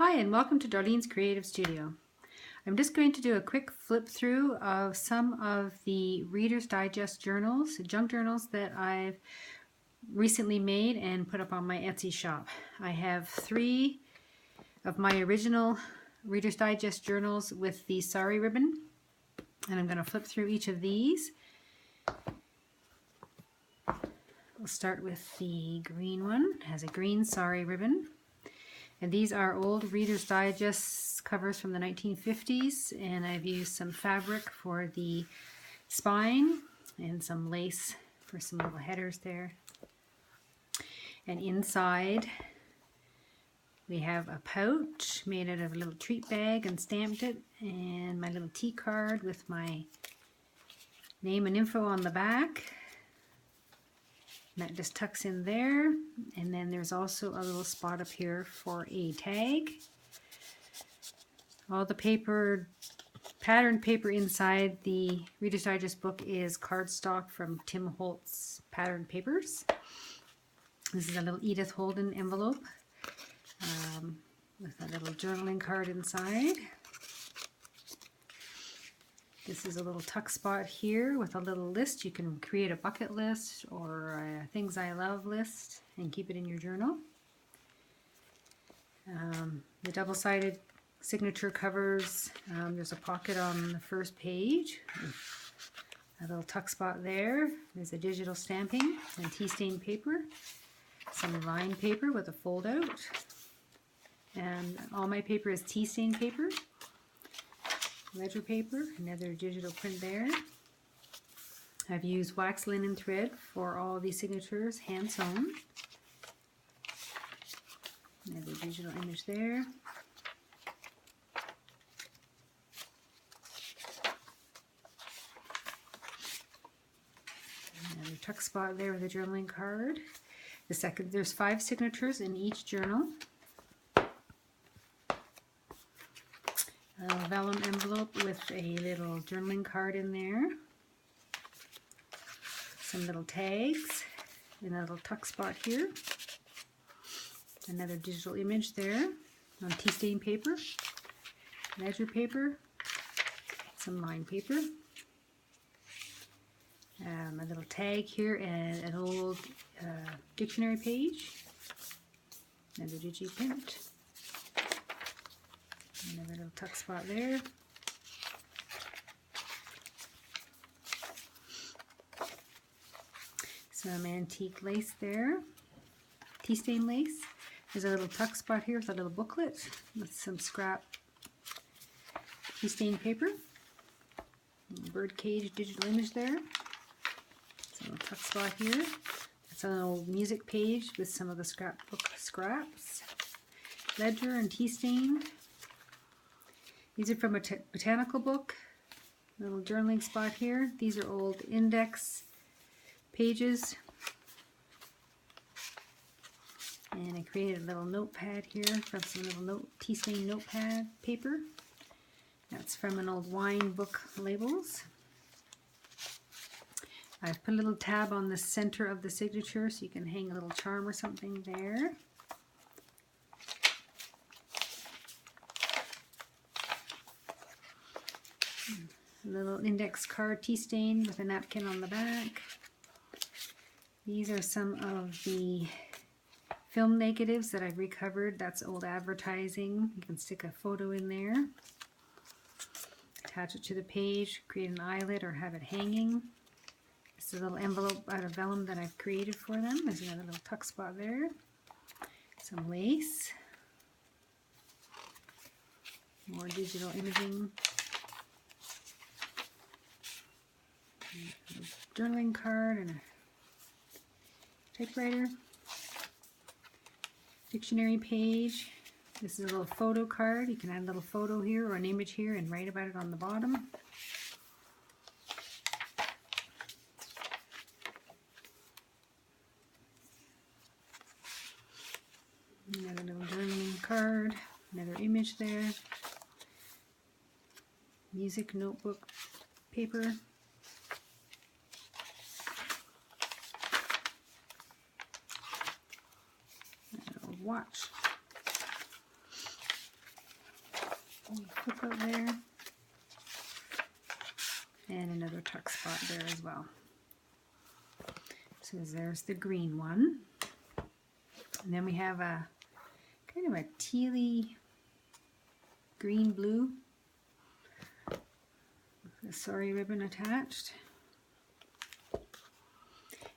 Hi and welcome to Darlene's Creative Studio. I'm just going to do a quick flip through of some of the Reader's Digest journals, junk journals that I've recently made and put up on my Etsy shop. I have 3 of my original Reader's Digest journals with the sari ribbon, and I'm going to flip through each of these. We'll start with the green one. It has a green sari ribbon. And these are old Reader's Digest covers from the 1950s, and I've used some fabric for the spine and some lace for some little headers there. And inside we have a pouch made out of a little treat bag and stamped it, and my little tea card with my name and info on the back. And that just tucks in there, and then there's also a little spot up here for a tag. All the paper, patterned paper inside the Reader's Digest book is cardstock from Tim Holtz Patterned Papers. This is a little Edith Holden envelope with a little journaling card inside. This is a little tuck spot here with a little list. You can create a bucket list or a things I love list and keep it in your journal. The double-sided signature covers, there's a pocket on the first page. A little tuck spot there. There's a digital stamping and tea stain paper. Some lined paper with a fold out. And all my paper is tea stain paper. Ledger paper, another digital print there. I've used wax linen thread for all these signatures, hand sewn. Another digital image there. Another tuck spot there with a journaling card. There's 5 signatures in each journal. A vellum envelope with a little journaling card in there. Some little tags and a little tuck spot here. Another digital image there on tea stain paper, ledger paper, some lined paper. A little tag here and an old dictionary page. Another digi print. Another little tuck spot there. Some antique lace there. Tea stain lace. There's a little tuck spot here with a little booklet with some scrap tea stain paper. Bird cage digital image there. Some little tuck spot here. That's an old music page with some of the scrapbook scraps. Ledger and tea stain. These are from a botanical book. A little journaling spot here. These are old index pages. And I created a little notepad here from some little tea stain notepad paper. That's from an old wine book labels. I've put a little tab on the center of the signature so you can hang a little charm or something there. A little index card tea stain with a napkin on the back. These are some of the film negatives that I've recovered. That's old advertising. You can stick a photo in there. Attach it to the page, create an eyelet or have it hanging. This is a little envelope out of vellum that I've created for them. There's another little tuck spot there. Some lace. More digital imaging. A journaling card and a typewriter. Dictionary page. This is a little photo card. You can add a little photo here or an image here and write about it on the bottom. Another little journaling card. Another image there. Music notebook paper. Watch. flip out there. And another tuck spot there as well. So there's the green one. And then we have a kind of a tealy green blue. The sorry ribbon attached.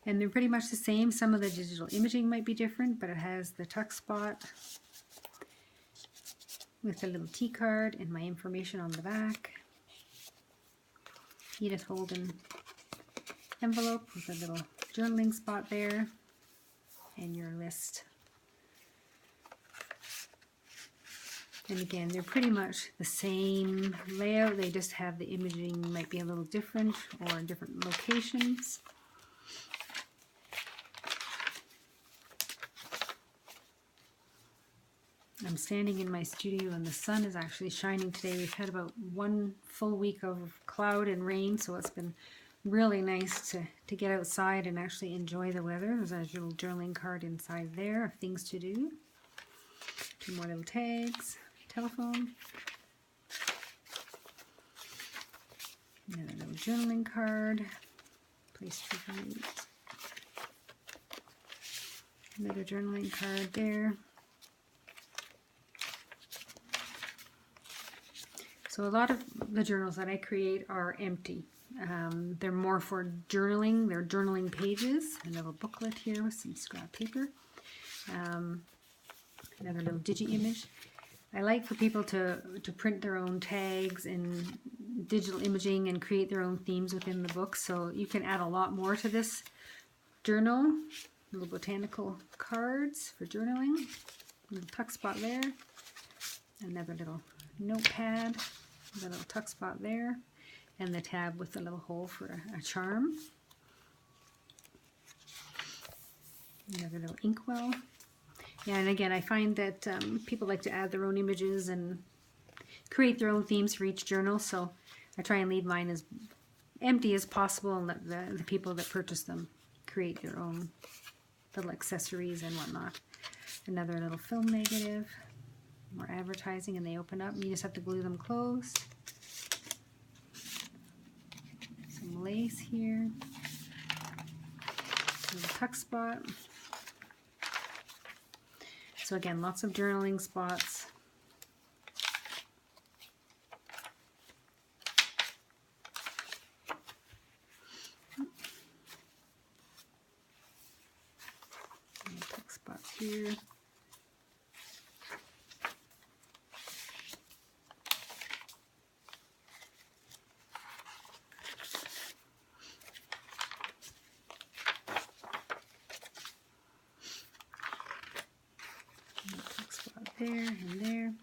And they're pretty much the same. Some of the digital imaging might be different, but it has the tuck spot with a little T card and my information on the back. Edith Holden envelope with a little journaling spot there and your list. And again, they're pretty much the same layout. They just have the imaging might be a little different or in different locations. I'm standing in my studio and the sun is actually shining today. We've had about 1 full week of cloud and rain, so it's been really nice to get outside and actually enjoy the weather. There's a little journaling card inside there of things to do. 2 more little tags, telephone. Another little journaling card, place to write. Another journaling card there. So a lot of the journals that I create are empty. They're more for journaling. They're journaling pages. A little booklet here with some scrap paper. Another little digi-image. I like for people to print their own tags and digital imaging and create their own themes within the book. So you can add a lot more to this journal. Little botanical cards for journaling. Little tuck spot there. Another little notepad. The little tuck spot there. And the tab with a little hole for a charm. Another little inkwell. Yeah, and again, I find that people like to add their own images and create their own themes for each journal, so I try and leave mine as empty as possible and let the people that purchase them create their own little accessories and whatnot. Another little film negative, more advertising, and they open up, and you just have to glue them closed. Some lace here, a little tuck spot. So again, lots of journaling spots. Tuck spots here. There and there,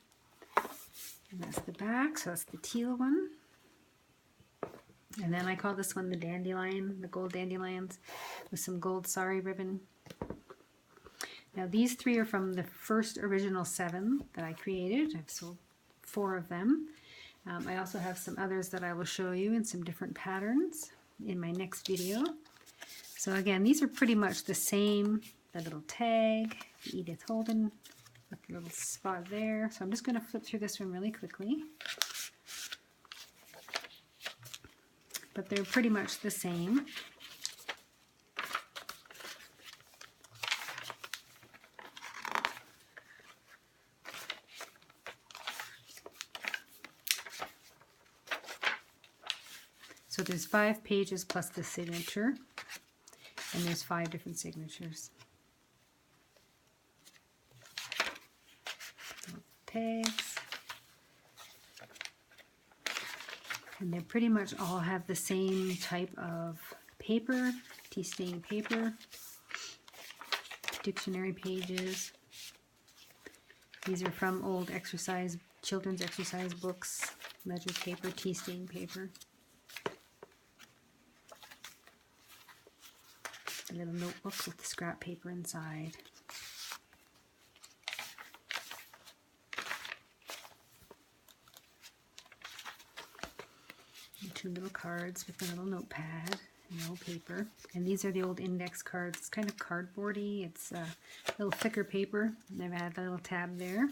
and that's the back, so that's the teal one. And then I call this one the dandelion, the gold dandelions with some gold sari ribbon. Now these 3 are from the first original 7 that I created. I've sold 4 of them. I also have some others that I will show you in some different patterns in my next video. So again, these are pretty much the same. The little tag, the Edith Holden with a little spot there. So I'm just going to flip through this one really quickly. But they're pretty much the same. So there's 5 pages plus the signature, and there's 5 different signatures. Tags, and they pretty much all have the same type of paper, tea stain paper, dictionary pages. These are from old children's exercise books, ledger paper, tea stain paper. A little notebook with the scrap paper inside. And 2 little cards with a little notepad and little paper. And these are the old index cards. It's kind of cardboardy. It's a little thicker paper. And I've added a little tab there.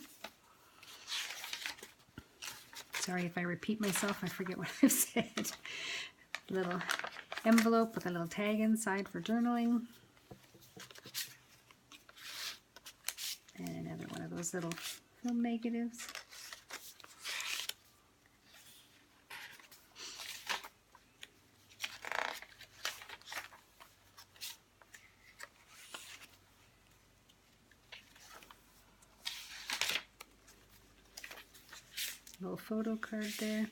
Sorry if I repeat myself, I forget what I've said. Little envelope with a little tag inside for journaling. And another one of those little film negatives. Little photo card there.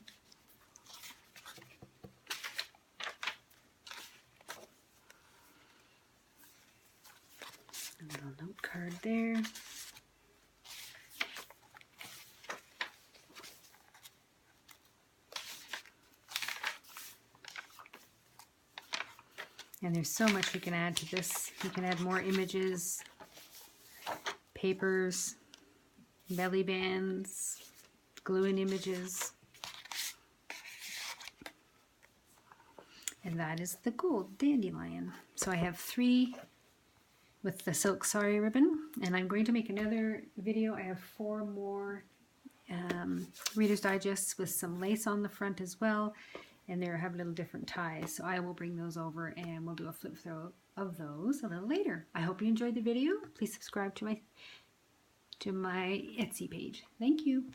A little note card there. And there's so much you can add to this. You can add more images, papers, belly bands, glue-in images. And that is the gold dandelion. So I have 3 with the silk sari ribbon, and I'm going to make another video. I have 4 more Reader's Digests with some lace on the front as well, and they have little different ties. So I will bring those over and we'll do a flip through of those a little later. I hope you enjoyed the video. Please subscribe to my Etsy page. Thank you.